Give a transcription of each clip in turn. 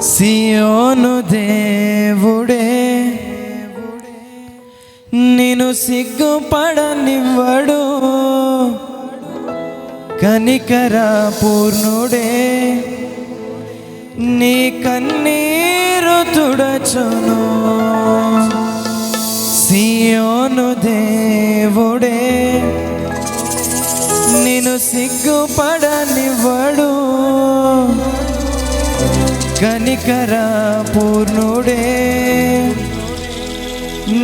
సియోను దేవుడే నిన్ను సిగ్గుపడనివ్వడు, కనికర పూర్ణుడే నీ కన్నీరు తుడచును. సియోను దేవుడే నిన్ను సిగ్గుపడనివ్వడు, కనికర పూర్ణుడే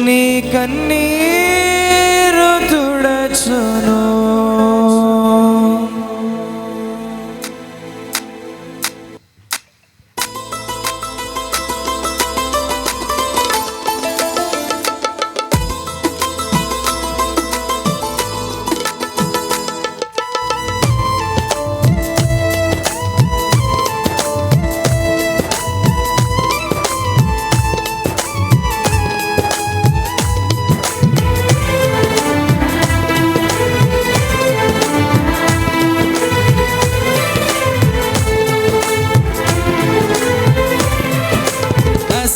నీ కన్నీరు తుడచును.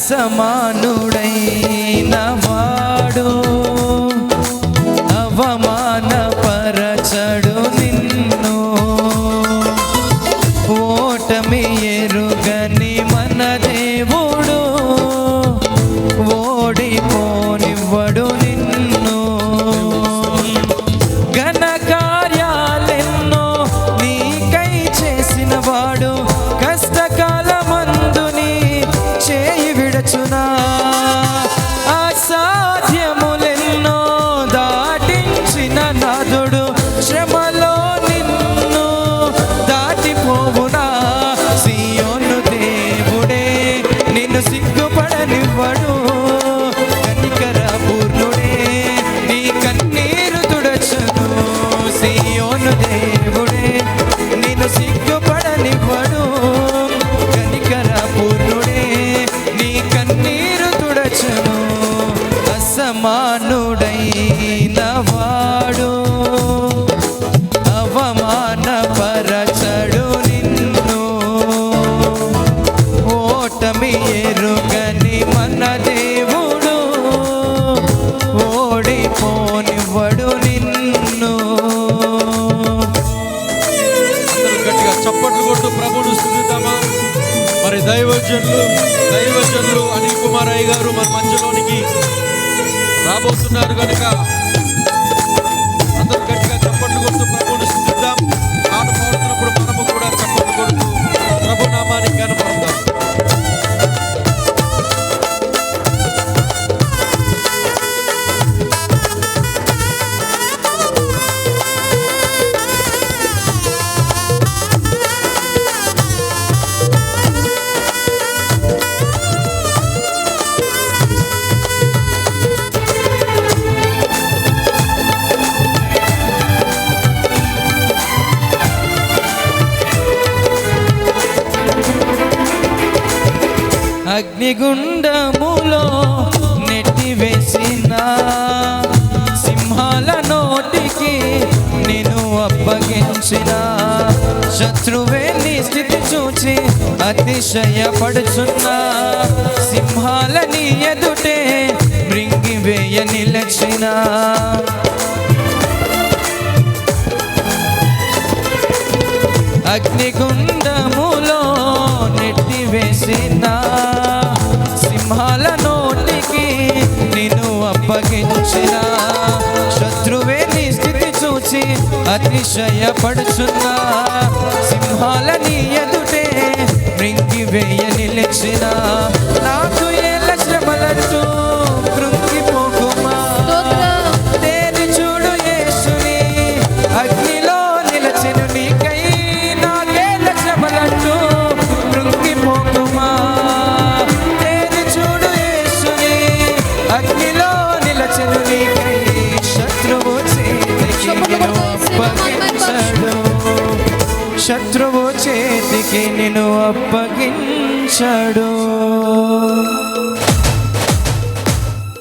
సమానుడైన వాడు అవమానపరచడు నిన్ను, ఓటమి ఎరుగని మన దేవుడు ఓడిపోనివ్వడు నిన్ను. ఘన కార్యాలెన్నో నీకై చేసిన వాడు కష్టకాలమందు నీ చేయి విడచునా, అసాధ్యములెన్నో దాటించిన నాదుడు శ్రమలో నిన్ను దాటిపోవునా. సియోను దేవుడే నిన్ను సిగ్గుపడనివ్వడు, కనికర పూర్ణుడే నీ కన్నీరు తుడచును. సియోను దేవుడే నిన్ను సిగ్గుపడనివ్వడు, కనికర పూర్ణుడే నీ కన్నీరు తుడచును. అసమానుడైన వాడు అవమానపరచడు నిన్ను, ఓటమి ఎరుగని మన దేవుడు ఓడిపోనివ్వడు నిన్ను. గట్టిగా చప్పట్లు కొట్టు ప్రభువును స్తుతిద్దామా. మరి దైవజనులు అనిల్ కుమార్ అయ్య గారు మన మధ్యలోనికి రాబోతున్నారు కనుక అందరూ గట్టిగా చప్పట్లు కొడుతూ ప్రభువును స్తుతిద్దాం. పాట పాడుతున్నప్పుడు మనము కూడా చప్పట్లు కొడుతూ ప్రభు నామానికి కనపడతాం. అగ్నిగుండములో నెట్టివేసిన సింహాల నోటికి నేను అప్పగించిన శత్రువే నీ స్థితి చూచి అతిశయపడుచున్నా, సింహాల నీ ఎదుటే మృంగివేయ నిలచిన. అగ్నిగుండములో నెట్టివేసిన సింహాల నోటికి నిన్ను అప్పగించిన శత్రువే నీ స్థితి చూచి అతిశయపడుచున్నా, సింహాల నీ ఎదుటే మృంగివేయ నిలిచిన. నాకు ఏళ్ళ శ్రమలంటూ కృంగిపోకుమా, తేరి చూడు యేసుని అగ్నిలో నిలచెను నీకై. నాకేళ్ళ శ్రమలంటూ కృంగిపోకుమా, తేరి చూడు యేసుని అగ్నిలో నిలచెను నీకై. శత్రువు చేతికి నిన్ను అప్పగించడు, శత్రువు చేతికి నిన్ను అప్పగించడు.